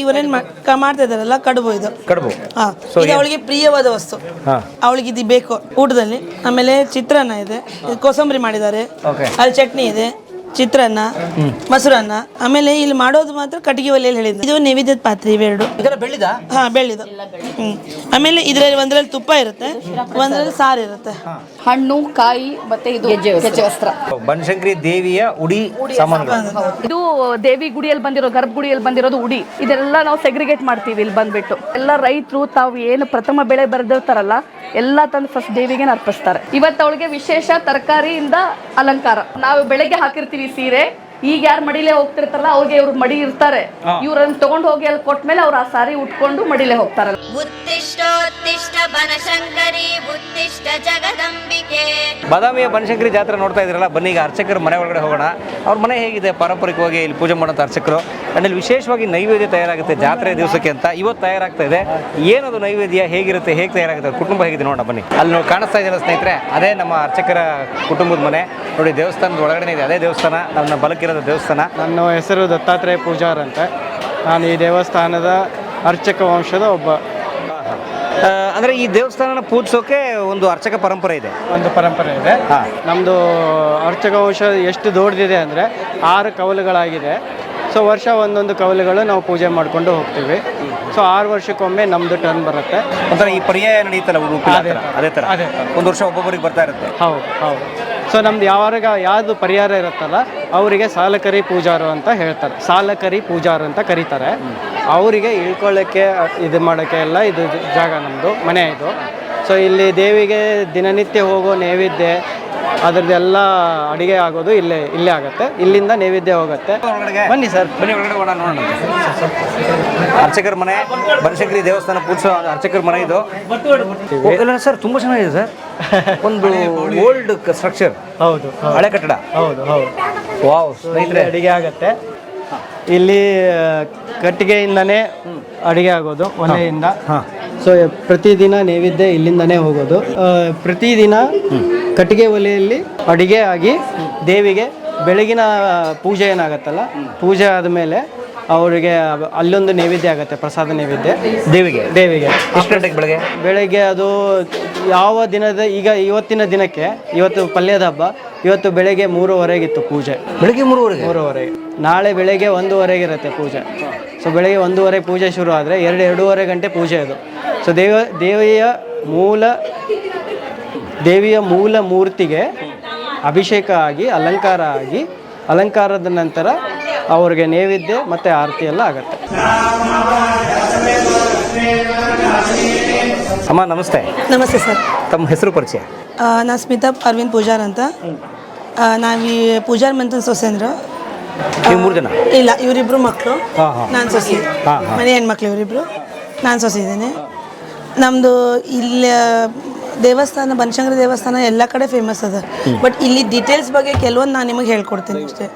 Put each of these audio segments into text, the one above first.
ಇವರೇನು ಮಾಡ್ತಾ ಇದಾರಲ್ಲ ಕಡುಬು ಇದು ಕಡುಬು. ಇದು ಅವಳಿಗೆ ಪ್ರಿಯವಾದ ವಸ್ತು, ಅವಳಿಗೆ ಇದು ಬೇಕು ಊಟದಲ್ಲಿ. ಆಮೇಲೆ ಚಿತ್ರಾನ್ನ ಇದೆ, ಕೋಸಂಬರಿ ಮಾಡಿದ್ದಾರೆ, ಅಲ್ಲಿ ಚಟ್ನಿ ಇದೆ, ಚಿತ್ರಾನ್ನ, ಮೊಸರನ್ನ. ಆಮೇಲೆ ಇಲ್ಲಿ ಮಾಡೋದು ಮಾತ್ರ ಕಟ್ಟಿಗೆ ಒಲೆಯಲ್ಲಿ ಹೇಳಿದ್ದು. ಇದು ನೈವೇದ್ಯದ ಪಾತ್ರೆ ಇವೆರಡು. ಬೆಳ್ಳಿದು. ಆಮೇಲೆ ಇದರಲ್ಲಿ ಒಂದ್ರಲ್ಲಿ ತುಪ್ಪ ಇರುತ್ತೆ, ಒಂದ್ರಲ್ಲಿ ಸಾರು ಇರುತ್ತೆ, ಹಣ್ಣು ಕಾಯಿ ಮತ್ತೆ ಇದು ಗೆಜ್ಜೆ ವಸ್ತ್ರ. ಬನಶಂಕರಿ ದೇವಿಯ ಉಡಿ ಸಾಮಾನುಗಳು. ಇದು ದೇವಿ ಗುಡಿಯಲ್ಲಿ ಬಂದಿರೋ ಗರ್ಭಗುಡಿಯಲ್ಲಿ ಬಂದಿರೋದು ಉಡಿ. ಇದೆಲ್ಲ ನಾವು ಸೆಗ್ರಿಗೇಟ್ ಮಾಡ್ತೀವಿ ಇಲ್ಲಿ ಬಂದ್ಬಿಟ್ಟು. ಎಲ್ಲ ರೈತರು ತಾವು ಏನು ಪ್ರಥಮ ಬೆಳೆ ಬರೆದಿರ್ತಾರಲ್ಲ ಎಲ್ಲ ತಂದು ಫಸ್ಟ್ ದೇವಿಗೆ ಅರ್ಪಿಸ್ತಾರೆ. ಇವತ್ತು ಅವಳಿಗೆ ವಿಶೇಷ ತರಕಾರಿಯಿಂದ ಅಲಂಕಾರ. ನಾವು ಬೆಳಗ್ಗೆ ಹಾಕಿರ್ತೀವಿ ಸೀರೆ, ಈಗ ಯಾರು ಮಡಿಲೇ ಹೋಗ್ತಿರ್ತಾರಲ್ಲ ಅವ್ರಿಗೆ ಇವ್ರು ಮಡಿ ಇರ್ತಾರೆ, ಇವ್ರನ್ನ ತಗೊಂಡು ಹೋಗಿ ಅಲ್ಲಿ ಕೊಟ್ಮೇಲೆ ಅವ್ರು ಆ ಸಾರಿ ಉಟ್ಕೊಂಡು ಮಡಿಲೇ ಹೋಗ್ತಾರಲ್ಲ. ಉತ್ತಿಷ್ಟೋತ್ತಿಷ್ಟ ಬನಶಂಕರಿ ಉತ್ತಿಷ್ಟ ಜಗದಂಬಿಕೆ. ಬಾದಾಮಿಯ ಬನಶಂಕರಿ ಜಾತ್ರೆ ನೋಡ್ತಾ ಇದ್ರಲ್ಲ, ಬನ್ನಿ ಈಗ ಅರ್ಚಕರ ಮನೆ ಒಳಗಡೆ ಹೋಗೋಣ. ಅವ್ರ ಮನೆ ಹೇಗಿದೆ, ಪಾರಂಪರಿಕವಾಗಿ ಇಲ್ಲಿ ಪೂಜೆ ಮಾಡೋಂಥ ಅರ್ಚಕರು. ಅಲ್ಲಿ ವಿಶೇಷವಾಗಿ ನೈವೇದ್ಯ ತಯಾರಾಗುತ್ತೆ ಜಾತ್ರೆ ದಿವಸಕ್ಕೆ ಅಂತ. ಇವತ್ತು ತಯಾರಾಗ್ತಾ ಇದೆ. ಏನದು ನೈವೇದ್ಯ, ಹೇಗಿರುತ್ತೆ, ಹೇಗೆ ತಯಾರಾಗುತ್ತೆ, ಕುಟುಂಬ ಹೇಗಿದೆ ನೋಡೋಣ ಬನ್ನಿ. ಅಲ್ಲಿ ನೋಡಿ ಕಾಣಿಸ್ತಾ ಇದೆಯಲ್ಲ ಸ್ನೇಹಿತರೆ, ಅದೇ ನಮ್ಮ ಅರ್ಚಕರ ಕುಟುಂಬದ ಮನೆ. ನೋಡಿ ದೇವಸ್ಥಾನದ ಒಳಗಡೆ ಇದೆ, ಅದೇ ದೇವಸ್ಥಾನ, ನಮ್ಮ ಬಲಕ್ಕಿರೋದು ದೇವಸ್ಥಾನ. ನನ್ನ ಹೆಸರು ದತ್ತಾತ್ರೇಯ ಪೂಜಾರ್ ಅಂತ. ನಾನು ಈ ದೇವಸ್ಥಾನದ ಅರ್ಚಕ ವಂಶದ ಒಬ್ಬ. ಅಂದರೆ ಈ ದೇವಸ್ಥಾನ ಪೂಜಿಸೋಕೆ ಒಂದು ಅರ್ಚಕ ಪರಂಪರೆ ಇದೆ. ನಮ್ಮದು ಅರ್ಚಕ ವಂಶ ಎಷ್ಟು ದೊಡ್ಡದಿದೆ ಅಂದರೆ 6 ಕವಲುಗಳಾಗಿದೆ. ಸೊ ವರ್ಷ ಒಂದೊಂದು ಕವಲುಗಳು ನಾವು ಪೂಜೆ ಮಾಡಿಕೊಂಡು ಹೋಗ್ತೀವಿ. ಸೊ 6 ವರ್ಷಕ್ಕೊಮ್ಮೆ ನಮ್ಮದು ಟರ್ನ್ ಬರುತ್ತೆ. ಒಂಥರ ಈ ಪರ್ಯಾಯ ನಡೀತಲ್ಲ ಅದೇ ಥರ ಒಂದು ವರ್ಷ ಒಬ್ಬೊಬ್ಬರಿಗೆ ಬರ್ತಾ ಇರುತ್ತೆ. ಹೌದು. ಸೊ ನಮ್ದು ಯಾವುದು ಪರಿಹಾರ ಇರುತ್ತಲ್ಲ ಅವರಿಗೆ ಸಾಲಕರಿ ಪೂಜಾರು ಅಂತ ಹೇಳ್ತಾರೆ. ಸಾಲಕರಿ ಪೂಜಾರು ಅಂತ ಕರೀತಾರೆ. ಅವರಿಗೆ ಇಳ್ಕೊಳ್ಳೋಕ್ಕೆ ಇದು ಮಾಡೋಕ್ಕೆ ಎಲ್ಲ ಇದು ಜಾಗ, ನಮ್ಮದು ಮನೆ ಇದು. ಸೊ ಇಲ್ಲಿ ದೇವಿಗೆ ದಿನನಿತ್ಯ ಹೋಗೋ ನೈವೇದ್ಯ ಅದರದ್ದೆಲ್ಲ ಅಡುಗೆ ಆಗೋದು ಇಲ್ಲೇ ಆಗುತ್ತೆ. ಇಲ್ಲಿಂದ ನೈವೇದ್ಯ ಹೋಗುತ್ತೆ. ಬನ್ನಿ ಸರ್, ಬನ್ನಿ ಒಳಗಡೆ ಹೋಗೋಣ, ನೋಡೋಣ. ಅರ್ಚಕರ ಮನೆ, ಬನಶಂಕರಿ ದೇವಸ್ಥಾನ ಪೂಜಿಸೋ ಅರ್ಚಕರ ಮನೆ ಇದು. ಇಲ್ಲ ಸರ್, ತುಂಬ ಚೆನ್ನಾಗಿದೆ ಸರ್. ಒಂದು ಓಲ್ಡ್ ಸ್ಟ್ರಕ್ಚರ್. ಹೌದು, ಹಳೆ ಕಟ್ಟಡ. ಹೌದು. ವಾವ್, ಸ್ನೇಹಿತರೆ ಅಡುಗೆ ಆಗುತ್ತೆ ಇಲ್ಲಿ. ಕಟ್ಟಿಗೆಯಿಂದನೇ ಅಡುಗೆ ಆಗೋದು, ಒಲೆಯಿಂದ. ಸೊ ಪ್ರತಿದಿನ ನೈವೇದ್ಯ ಇಲ್ಲಿಂದನೇ ಹೋಗೋದು. ಪ್ರತಿದಿನ ಕಟ್ಟಿಗೆ ಒಲೆಯಲ್ಲಿ ಅಡುಗೆ ಆಗಿ ದೇವಿಗೆ ಬೆಳಗಿನ ಪೂಜೆ ಏನಾಗತ್ತಲ್ಲ, ಪೂಜೆ ಆದಮೇಲೆ ಅವರಿಗೆ ಅಲ್ಲೊಂದು ನೈವೇದ್ಯ ಆಗುತ್ತೆ, ಪ್ರಸಾದ ನೈವೇದ್ಯ ದೇವಿಗೆ. ಎಷ್ಟು ಗಂಟೆಗೆ? ಬೆಳಗ್ಗೆ ಅದು ಯಾವ ದಿನದ, ಈಗ ಇವತ್ತಿನ ದಿನಕ್ಕೆ, ಇವತ್ತು ಪಲ್ಯದ ಹಬ್ಬ, ಇವತ್ತು ಬೆಳಗ್ಗೆ 3:30 ಪೂಜೆ. ಬೆಳಗ್ಗೆ 3:30. ನಾಳೆ ಬೆಳಗ್ಗೆ 1:30 ಇರುತ್ತೆ ಪೂಜೆ. ಸೊ ಬೆಳಗ್ಗೆ 1:30 ಪೂಜೆ ಶುರು ಆದರೆ 2-2.5 ಗಂಟೆ ಪೂಜೆ ಅದು. ಸೊ ದೇವಿಯ ಮೂಲ ಮೂರ್ತಿಗೆ ಅಭಿಷೇಕ ಆಗಿ ಅಲಂಕಾರದ ನಂತರ ಅವ್ರಿಗೆ ನೈವೇದ್ಯ ಮತ್ತು ಆರತಿ ಎಲ್ಲ ಆಗುತ್ತೆ. ಅಮ್ಮ ನಮಸ್ತೆ. ನಮಸ್ತೆ ಸರ್. ತಮ್ಮ ಹೆಸರು ಪರಿಚಯ? ನಾನು ಸ್ಮಿತಾ ಅರವಿಂದ್ ಪೂಜಾರ್ ಅಂತ. ನಾವು ಈ ಪೂಜಾರ್ ಮಂತನ್ ಸೊಸೆಂದ್ರು. 3 ಜನ? ಇಲ್ಲ, ಇವರಿಬ್ರು ಮಕ್ಕಳು, ನಾನು ಸೊಸೆ. ಮನೆ ಹೆಣ್ಮಕ್ಳು ಇವರಿಬ್ರು, ನಾನು ಸೊಸೆ ಇದ್ದೇನೆ. ನಮ್ಮದು ಇಲ್ಲಿ ದೇವಸ್ಥಾನ, ಬನಶಂಕರಿ ದೇವಸ್ಥಾನ ಎಲ್ಲ ಕಡೆ ಫೇಮಸ್ ಅದ. ಬಟ್ ಇಲ್ಲಿ ಡೀಟೇಲ್ಸ್ ಬಗ್ಗೆ ಕೆಲವೊಂದು ನಾನು ನಿಮಗೆ ಹೇಳ್ಕೊಡ್ತೀನಿ ಅಷ್ಟೇ.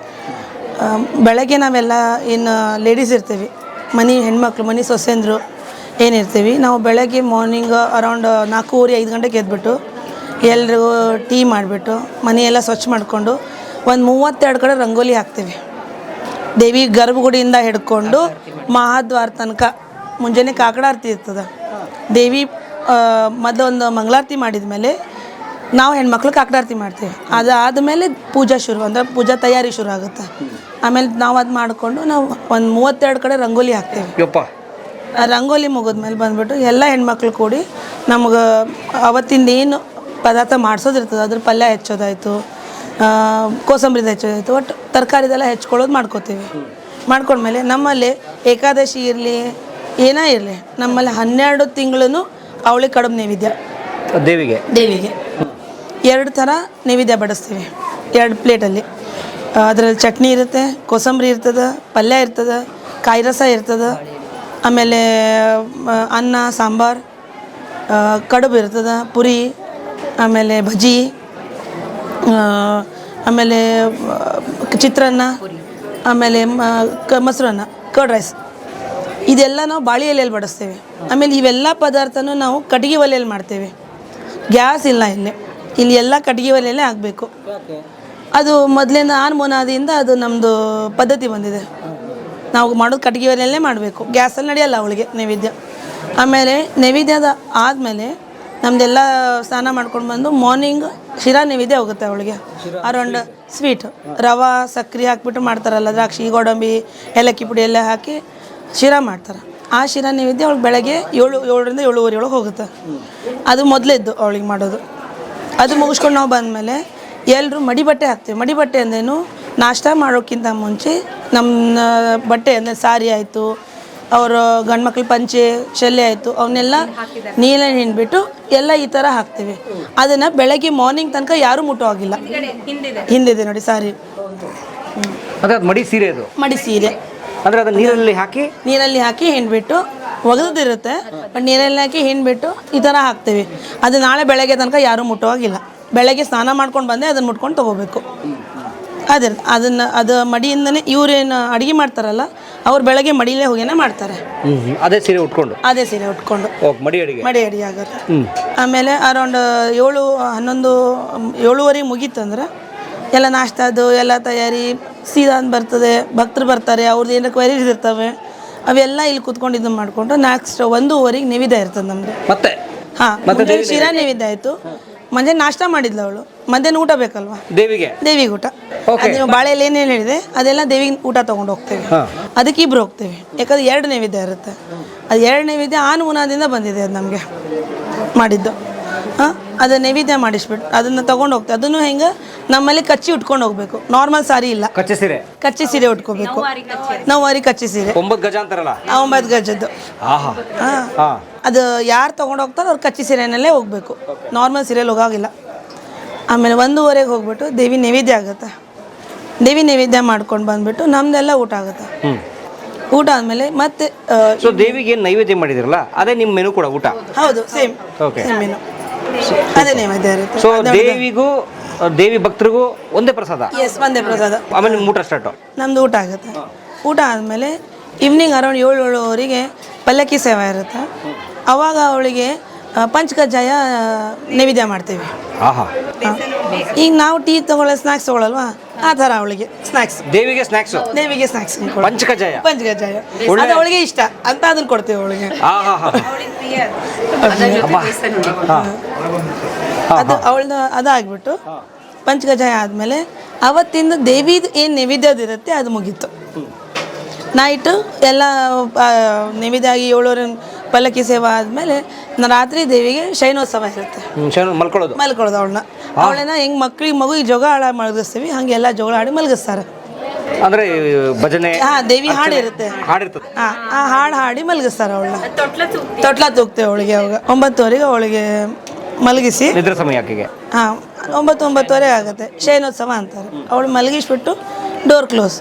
ಬೆಳಗ್ಗೆ ನಾವೆಲ್ಲ ಏನು ಲೇಡೀಸ್ ಇರ್ತೀವಿ, ಹೆಣ್ಮಕ್ಳು ಮನೆ ಸೊಸೆಂದ್ರು ಏನಿರ್ತೀವಿ, ನಾವು ಬೆಳಗ್ಗೆ ಮಾರ್ನಿಂಗ್ ಅರೌಂಡ್ 4:30-5 ಗಂಟೆಗೆ ಎದ್ಬಿಟ್ಟು ಎಲ್ರಿಗೂ ಟೀ ಮಾಡಿಬಿಟ್ಟು ಮನೆಯೆಲ್ಲ ಸ್ವಚ್ಛ ಮಾಡಿಕೊಂಡು ಒಂದು 32 ಕಡೆ ರಂಗೋಲಿ ಹಾಕ್ತೀವಿ. ದೇವಿ ಗರ್ಭಗುಡಿಯಿಂದ ಹಿಡ್ಕೊಂಡು ಮಹಾದ್ವಾರ ತನಕ ಮುಂಜಾನೆ ಕಾಕಡಾರತಿ ಇರ್ತದೆ. ದೇವಿ ಮೊದಲೊಂದು ಮಂಗಳಾರತಿ ಮಾಡಿದ ಮೇಲೆ ನಾವು ಹೆಣ್ಮಕ್ಳು ಕಾಕಡಾರತಿ ಮಾಡ್ತೀವಿ. ಅದಾದಮೇಲೆ ಪೂಜಾ ಶುರು, ಅಂದರೆ ಪೂಜಾ ತಯಾರಿ ಶುರು ಆಗುತ್ತೆ. ಆಮೇಲೆ ನಾವು ಅದು ಮಾಡಿಕೊಂಡು ನಾವು ಒಂದು 32 ಕಡೆ ರಂಗೋಲಿ ಹಾಕ್ತೀವಿ. ರಂಗೋಲಿ ಮುಗಿದ್ಮೇಲೆ ಬಂದುಬಿಟ್ಟು ಎಲ್ಲ ಹೆಣ್ಮಕ್ಳು ಕೂಡಿ ನಮ್ಗೆ ಅವತ್ತಿಂದ ಏನು ಪದಾರ್ಥ ಮಾಡಿಸೋದಿರ್ತದೆ, ಅದ್ರ ಪಲ್ಯ ಹೆಚ್ಚೋದಾಯಿತು, ಕೋಸಂಬರಿದ ಹೆಚ್ಚೋದಾಯಿತು, ಒಟ್ಟು ತರಕಾರಿದೆಲ್ಲ ಹೆಚ್ಕೊಳ್ಳೋದು ಮಾಡ್ಕೋತೀವಿ. ಮಾಡ್ಕೊಂಡ್ಮೇಲೆ ನಮ್ಮಲ್ಲಿ ಏಕಾದಶಿ ಇರಲಿ ಏನೇ ಇರಲಿ, ನಮ್ಮಲ್ಲಿ 12 ತಿಂಗಳೂ ಅವಳಿ ಕಡುಬು ನೈವೇದ್ಯ ದೇವಿಗೆ 2 ಥರ ನೈವೇದ್ಯ ಬಡಿಸ್ತೀವಿ. 2 ಪ್ಲೇಟಲ್ಲಿ ಅದರಲ್ಲಿ ಚಟ್ನಿ ಇರುತ್ತೆ, ಕೋಸಂಬರಿ ಇರ್ತದೆ, ಪಲ್ಯ ಇರ್ತದೆ, ಕಾಯಿ ರಸ ಇರ್ತದೆ, ಆಮೇಲೆ ಅನ್ನ ಸಾಂಬಾರು, ಕಡುಬು ಇರ್ತದೆ, ಪುರಿ, ಆಮೇಲೆ ಬಜ್ಜಿ, ಆಮೇಲೆ ಚಿತ್ರಾನ್ನ, ಆಮೇಲೆ ಮೊಸರನ್ನ, ಕರ್ಡ್ ರೈಸ್. ಇದೆಲ್ಲ ನಾವು ಬಾಳೆ ಎಲೆಯಲ್ಲಿ ಬಡಿಸ್ತೀವಿ. ಆಮೇಲೆ ಇವೆಲ್ಲ ಪದಾರ್ಥನೂ ನಾವು ಕಟ್ಟಿಗೆ ಒಲೆಯಲ್ಲಿ ಮಾಡ್ತೇವೆ. ಗ್ಯಾಸ್ ಇಲ್ಲ ಇಲ್ಲಿ ಎಲ್ಲ ಕಟ್ಟಿಗೆ ಒಲೆಯಲ್ಲೇ ಆಗಬೇಕು. ಅದು ಮೊದಲಿಂದ ಮುನಾದಿಯಿಂದ ಅದು ನಮ್ಮದು ಪದ್ಧತಿ ಬಂದಿದೆ. ನಾವು ಮಾಡೋದು ಕಟ್ಟಿಗೆ ಒಲೆಯಲ್ಲೇ ಮಾಡಬೇಕು, ಗ್ಯಾಸಲ್ಲಿ ನಡೆಯಲ್ಲ ಅವಳಿಗೆ ನೈವೇದ್ಯ. ಆಮೇಲೆ ನೈವೇದ್ಯದ ಆದಮೇಲೆ ನಮ್ಮದೆಲ್ಲ ಸ್ನಾನ ಮಾಡ್ಕೊಂಡು ಬಂದು ಮಾರ್ನಿಂಗ್ ಶಿರಾ ನೈವೇದ್ಯ ಹೋಗುತ್ತೆ ಅವಳಿಗೆ. ಅರೌಂಡ್ ಸ್ವೀಟ್ ರವೆ ಸಕ್ಕರೆ ಹಾಕ್ಬಿಟ್ಟು ಮಾಡ್ತಾರಲ್ಲ, ದ್ರಾಕ್ಷಿ ಗೋಡಂಬಿ ಏಲಕ್ಕಿ ಪುಡಿ ಎಲ್ಲ ಹಾಕಿ ಶಿರಾ ಮಾಡ್ತಾರೆ. ಆ ಶಿರಾ ನೈವೇದ್ಯ ಅವಳಿಗೆ ಬೆಳಗ್ಗೆ 7ರಿಂದ 7:30 ಒಳಗೆ ಹೋಗುತ್ತೆ. ಅದು ಮೊದಲೇದ್ದು ಅವಳಿಗೆ ಮಾಡೋದು. ಅದು ಮುಗಿಸ್ಕೊಂಡು ನಾವು ಬಂದಮೇಲೆ ಎಲ್ಲರೂ ಮಡಿ ಬಟ್ಟೆ ಹಾಕ್ತೀವಿ. ಮಡಿ ಬಟ್ಟೆ ಅಂದ್ರೇನು, ನಾಷ್ಟ ಮಾಡೋಕ್ಕಿಂತ ಮುಂಚೆ ನಮ್ಮ ಬಟ್ಟೆ ಅಂದರೆ ಸಾರಿ ಆಯಿತು, ಅವರು ಗಂಡು ಮಕ್ಳು ಪಂಚೆ ಶಲ್ಯ ಆಯಿತು, ಅವನ್ನೆಲ್ಲ ನೀರಲ್ಲಿ ಹಿಂಡ್ಬಿಟ್ಟು ಎಲ್ಲ ಈ ಥರ ಹಾಕ್ತೀವಿ. ಅದನ್ನು ಬೆಳಗ್ಗೆ ಮಾರ್ನಿಂಗ್ ತನಕ ಯಾರೂ ಮುಟ್ಟೋ ಆಗಿಲ್ಲ. ಹಿಂದಿದೆ ನೋಡಿ ಸಾರಿ, ಅದೇ ಅದು ಮಡಿ ಸೀರೆ ಅದು. ಮಡಿ ಸೀರೆ ಅಂದರೆ ಅದು ನೀರಲ್ಲಿ ಹಾಕಿ ಹಿಂಡ್ಬಿಟ್ಟು ಒಗೆದಿರುತ್ತೆ, ಬಟ್ ನೀರಲ್ಲಿ ಹಾಕಿ ಹಿಂಡ್ಬಿಟ್ಟು ಈ ಥರ ಹಾಕ್ತೀವಿ. ಅದು ನಾಳೆ ಬೆಳಗ್ಗೆ ತನಕ ಯಾರೂ ಮುಟ್ಟುವಾಗಿಲ್ಲ. ಬೆಳಗ್ಗೆ ಸ್ನಾನ ಮಾಡ್ಕೊಂಡು ಬಂದೆ ಅದನ್ನು ಮುಟ್ಕೊಂಡು ತೊಗೋಬೇಕು. ಅದು ಮಡಿಯಿಂದನೇ ಇವ್ರೇನು ಅಡುಗೆ ಮಾಡ್ತಾರಲ್ಲ, ಅವ್ರು ಬೆಳಗ್ಗೆ ಮಡಿಲೇ ಹೋಗಿನೇ ಮಾಡ್ತಾರೆ. ಅದೇ ಸೀರೆ ಉಟ್ಕೊಂಡು ಮಡಿ ಅಡುಗೆ ಆಗುತ್ತೆ. ಆಮೇಲೆ ಅರೌಂಡ್ 7:30 ಮುಗೀತಂದ್ರೆ ಎಲ್ಲ ನಾಷ್ಟದ್ದು ಎಲ್ಲ ತಯಾರಿ ಸೀದಾ ಬರ್ತದೆ. ಭಕ್ತರು ಬರ್ತಾರೆ, ಅವ್ರದ್ದು ಏನೋ ಕ್ವೈರೀಸ್ ಇರ್ತವೆ, ಅವೆಲ್ಲ ಇಲ್ಲಿ ಕೂತ್ಕೊಂಡು ಇದು ಮಾಡಿಕೊಂಡು ನೆಕ್ಸ್ಟ್ 1:30 ನೈವೇದ್ಯ ಇರ್ತದೆ ನಮ್ಮದು. ಹಾಂ, ಶಿರಾ ನೈವೇದ್ಯ ಆಯಿತು. ಮಧ್ಯಾಹ್ನ ನಾಷ್ಟ ಮಾಡಿದ್ಲು ಅವಳು, ಮಧ್ಯಾಹ್ನ ಊಟ ಬೇಕಲ್ವಾ ದೇವಿಗೆ ಊಟ. ನೀವು ಬಾಳೆಯಲ್ಲಿ ಏನೇನು ಹೇಳಿದೆ ಅದೆಲ್ಲ ದೇವಿಗೆ ಊಟ ತೊಗೊಂಡು ಹೋಗ್ತೇವೆ. ಅದಕ್ಕೆ ಇಬ್ಬರು ಹೋಗ್ತೇವೆ, ಯಾಕಂದ್ರೆ 2 ನೈವೇದ್ಯ ಇರುತ್ತೆ. ಅದು 2 ನೈವೇದ್ಯ ಆನುಮುನಾದಿಂದ ಬಂದಿದೆ ಅದು ನಮಗೆ ಮಾಡಿದ್ದು. ಅದು ನೈವೇದ್ಯ ಮಾಡಿಸ್ಬಿಟ್ಟು ಅದನ್ನು ತೊಗೊಂಡು ಹೋಗ್ತೇವೆ. ಅದನ್ನು ಹೆಂಗೆ ನಮ್ಮಲ್ಲಿ ಕಚ್ಚಿ ಉಟ್ಕೊಂಡು ಹೋಗ್ಬೇಕು, ನಾರ್ಮಲ್ ಸಾರಿ ಇಲ್ಲ, ಕಚ್ಚಿ ಸೀರೆ ಉಟ್ಕೋಬೇಕು. 9 ಕಚ್ಚಿ ಸೀರೆ 9 ಗಜ ಅಂತಾರಲ್ಲ, 9 ಗಜದ್ದು. ಅದು ಯಾರು ತೊಗೊಂಡು ಹೋಗ್ತಾರೋ ಅವ್ರು ಕಚ್ಚಿ ಸೀರೆನಲ್ಲೇ ಹೋಗಬೇಕು, ನಾರ್ಮಲ್ ಸೀರೆಯಲ್ಲಿ ಹೋಗೋಗಿಲ್ಲ. ಆಮೇಲೆ 1:30 ಹೋಗ್ಬಿಟ್ಟು ದೇವಿ ನೈವೇದ್ಯ ಆಗುತ್ತೆ. ದೇವಿ ನೈವೇದ್ಯ ಮಾಡ್ಕೊಂಡು ಬಂದ್ಬಿಟ್ಟು ನಮ್ದೆಲ್ಲ ಊಟ ಆಗುತ್ತೆ. ಊಟ ಆದಮೇಲೆ ಮತ್ತೆ ದೇವಿಗೆ ಏನು ನೈವೇದ್ಯ ಮಾಡಿದಿರಲ್ಲ ಅದೇ ನಿಮ್ಮ ಮೆನು ಕೂಡ ಊಟ? ಹೌದು, ಸೇಮ್ ಮೆನು, ಅದೇ ನೈವೇದ್ಯ ಇರುತ್ತೆ. ಸೊ ದೇವಿಗೂ ದೇವಿ ಭಕ್ತರಿಗೂ ಒಂದೇ ಪ್ರಸಾದ? ಎಸ್, ಒಂದೇ ಪ್ರಸಾದ. ಆಮೇಲೆ ನಿಮ್ಮ ಊಟ ಸ್ಟಾರ್ಟು? ನಮ್ಮದು ಊಟ ಆಗುತ್ತೆ. ಊಟ ಆದಮೇಲೆ ಈವ್ನಿಂಗ್ ಅರೌಂಡ್ 7:30 ಪಲ್ಲಕ್ಕಿ ಸೇವೆ ಇರುತ್ತೆ. ಅವಾಗ ಅವಳಿಗೆ ಪಂಚಕಜ್ಜಾಯ ನೈವೇದ್ಯ ಮಾಡ್ತೀವಿ. ಈಗ ನಾವು ಟೀ ತೊಗೊಳ್ಳೋ ಸ್ನ್ಯಾಕ್ಸ್ ತೊಗೊಳಲ್ವಾ, ಆ ಥರ ಅವಳಿಗೆ ಸ್ನ್ಯಾಕ್ಸ್. ದೇವಿಗೆ ಸ್ನ್ಯಾಕ್ಸ್ ಪಂಚಕಜ್ಜಾಯ ಅದು ಅವಳಿಗೆ ಇಷ್ಟ ಅಂತ ಅದನ್ನ ಕೊಡ್ತೀವಿ ಅವಳಿಗೆ. ಅದು ಅವಳದು ಅದಾಗ್ಬಿಟ್ಟು ಪಂಚಕಜ್ಜಾಯ ಆದಮೇಲೆ ಅವತ್ತಿಂದ ದೇವಿದು ಏನು ನೈವೇದ್ಯದಿರುತ್ತೆ ಅದು ಮುಗೀತು. ನೈಟು ಎಲ್ಲ ನೈವೇದ್ಯ ಆಗಿ 7:30 ಪಲ್ಲಕ್ಕಿ ಸೇವೆ ಆದಮೇಲೆ ರಾತ್ರಿ ದೇವಿಗೆ ಶಯನೋತ್ಸವ ಇರುತ್ತೆ. ಮಲ್ಕೊಳ್ಳೋದು ಅವಳನ್ನ ಹೆಂಗೆ ಮಗುಗೆ ಜೋಗ ಮಲಗಿಸ್ತೀವಿ ಹಾಗೆ ಎಲ್ಲ ಜೋಗ ಆಡಿ ಮಲಗಿಸ್ತಾರೆ. ಅಂದರೆ ಭಜನೆ, ದೇವಿ ಹಾಡು ಇರುತ್ತೆ, ಆ ಹಾಡು ಹಾಡಿ ಮಲಗಿಸ್ತಾರೆ ಅವಳನ್ನ. ತೊಟ್ಲ ತೂಗ್ತೇವೆ ಅವಳಿಗೆ. ಅವಾಗ 9:30 ಅವಳಿಗೆ ಮಲಗಿಸಿ ನಿದ್ರೆ ಸಮಯ ಆಕೆಗೆ 9:30 ಆಗುತ್ತೆ. ಶಯನೋತ್ಸವ ಅಂತಾರೆ. ಅವಳು ಮಲಗಿಸ್ಬಿಟ್ಟು ಡೋರ್ ಕ್ಲೋಸ್.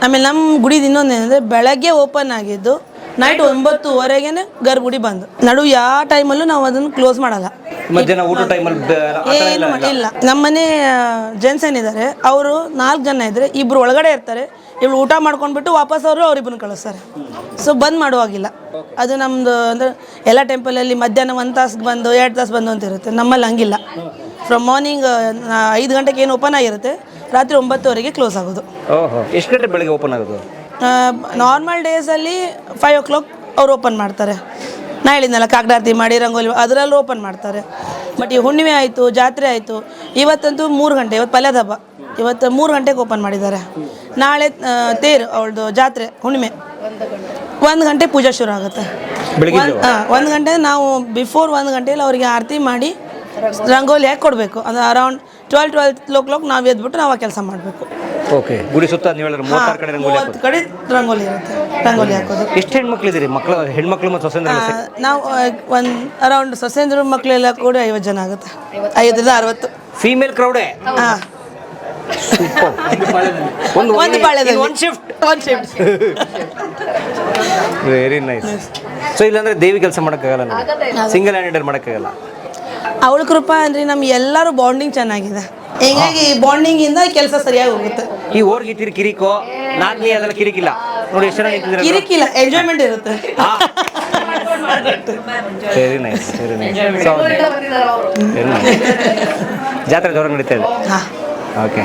ಆಮೇಲೆ ನಮ್ಮ ಗುಡಿದು ಇನ್ನೊಂದೇನೆಂದರೆ ಬೆಳಗ್ಗೆ ಓಪನ್ ಆಗಿದ್ದು ನೈಟ್ 9:30 ಗರ್ಭಗುಡಿ ಬಂದು ನಡು ಯಾವ ಟೈಮಲ್ಲೂ ನಾವು ಅದನ್ನು ಕ್ಲೋಸ್ ಮಾಡಲ್ಲ. ಮಧ್ಯಾಹ್ನ ಊಟ ಟೈಮಲ್ಲಿ ಏನು ಇಲ್ಲ. ನಮ್ಮನೆ ಜೆಂಟ್ಸ್ ಏನಿದ್ದಾರೆ ಅವರು 4 ಜನ ಇದ್ದರೆ 2 ಒಳಗಡೆ ಇರ್ತಾರೆ, ಇವ್ರು ಊಟ ಮಾಡ್ಕೊಂಡ್ಬಿಟ್ಟು ವಾಪಸ್ ಅವರು ಅವರಿಬ್ಬರನ್ನ ಕಳಿಸ್ತಾರೆ. ಸೊ ಬಂದ್ ಮಾಡುವಾಗಿಲ್ಲ. ಅದು ನಮ್ಮದು ಅಂದರೆ ಎಲ್ಲ ಟೆಂಪಲಲ್ಲಿ ಮಧ್ಯಾಹ್ನ 1 ತಾಸಿಗೆ ಬಂದು 2 ತಾಸು ಬಂದು ಅಂತ ಇರುತ್ತೆ. ನಮ್ಮಲ್ಲಿ ಹಂಗಿಲ್ಲ. ಫ್ರಮ್ ಮಾರ್ನಿಂಗ್ 5 ಗಂಟೆಗೆ ಏನು ಓಪನ್ ಆಗಿರುತ್ತೆ, ರಾತ್ರಿ 9:30 ಕ್ಲೋಸ್ ಆಗೋದು. ಎಷ್ಟು ಗಂಟೆ ಬೆಳಗ್ಗೆ ಓಪನ್ ಆಗೋದು? ನಾರ್ಮಲ್ ಡೇಸಲ್ಲಿ 5 o'clock ಅವ್ರು ಓಪನ್ ಮಾಡ್ತಾರೆ. ನಾ ಹೇಳಿದ್ನಲ್ಲ ಕಾಕಡಾರತಿ ಮಾಡಿ ರಂಗೋಲಿ ಅದರಲ್ಲೂ ಓಪನ್ ಮಾಡ್ತಾರೆ. ಬಟ್ ಈ ಹುಣ್ಣಿಮೆ ಆಯಿತು, ಜಾತ್ರೆ ಆಯಿತು, ಇವತ್ತಂತೂ 3 ಗಂಟೆ, ಇವತ್ತು ಪಲ್ಯದ ಹಬ್ಬ, ಇವತ್ತು 3 ಗಂಟೆಗೆ ಓಪನ್ ಮಾಡಿದ್ದಾರೆ. ನಾಳೆ ತೇರು ಅವಳದು ಜಾತ್ರೆ ಹುಣ್ಣಿಮೆ, 1 ಗಂಟೆ ಪೂಜೆ ಶುರು ಆಗುತ್ತೆ. 1 ಗಂಟೆ ನಾವು ಬಿಫೋರ್ 1 ಗಂಟೆಯಲ್ಲಿ ಅವರಿಗೆ ಆರತಿ ಮಾಡಿ ರಂಗೋಲಿ ಹಾಕಿ ಕೊಡಬೇಕು. ಅದು ಅರೌಂಡ್ 12 o'clock ನಾವು ಎದ್ಬಿಟ್ಟು ನಾವು ಕೆಲಸ ಮಾಡಬೇಕು. ಓಕೆ. ಗುಡಿ ಸುತ್ತ ನೀವು 36 ಕಡೆ ರಂಗೋಲಿ ಇರುತ್ತೆ. ರಂಗೋಲಿ ಹಾಕೋದು. ಎಷ್ಟು ಹೆಣ್ಮಕ್ಳಿದ್ದೀರಿ? ಹೆಣ್ಮಕ್ಳು ಮತ್ತು ಸೊಸೆಂದ್ರ? ನಾವು ಅರೌಂಡ್ ಸೊಸೆಂದ್ರ ಮಕ್ಕಳೆಲ್ಲ ಕೂಡ 50 ಜನ ಆಗುತ್ತೆ. 50ರಿಂದ 60 ಫೀಮೇಲ್ ಕ್ರೌಡೇ? ಹಾಂ. ಒಂದು ಪಾಳ್ಯದಲ್ಲಿ ಒಂದು ಶಿಫ್ಟ್. Very nice. ಸೊ ಇಲ್ಲಾಂದ್ರೆ ದೇವಿ ಕೆಲಸ ಮಾಡೋಕ್ಕಾಗಲ್ಲ, ಸಿಂಗಲ್ ಹ್ಯಾಂಡೆಡ್ ಮಾಡೋಕ್ಕಾಗಲ್ಲ. ಅವಳ ಕೃಪಾ ಅಂದ್ರೆ ನಮ್ಮ ಎಲ್ಲರೂ ಬಾಂಡಿಂಗ್ ಚೆನ್ನಾಗಿದೆ. ಹೀಗಾಗಿ ಈ ಬಾಂಡಿಂಗ್ ಇಂದ ಕೆಲಸ ಸರಿಯಾಗಿ ಹೋಗುತ್ತೆ. ಈ ಓರ್ಗಿತ್ತಿರಿ ಕಿರಿಕೋ ನಾಲ್ಕನೇ ಅದೆಲ್ಲ ಕಿರಿಕಿಲ್ಲ ನೋಡಿ, ಎಷ್ಟು ಜನ ನಿಂತಿದ್ದಾರೆ. ಕಿರಿಕಿಲ್ಲ, ಎಂಜಾಯ್ಮೆಂಟ್ ಇರುತ್ತೆ. Very nice, very nice. ಜಾತ್ರೆ ಜೋರಾಗಿ ನಡೀತಾ ಇದೆ. ಓಕೆ.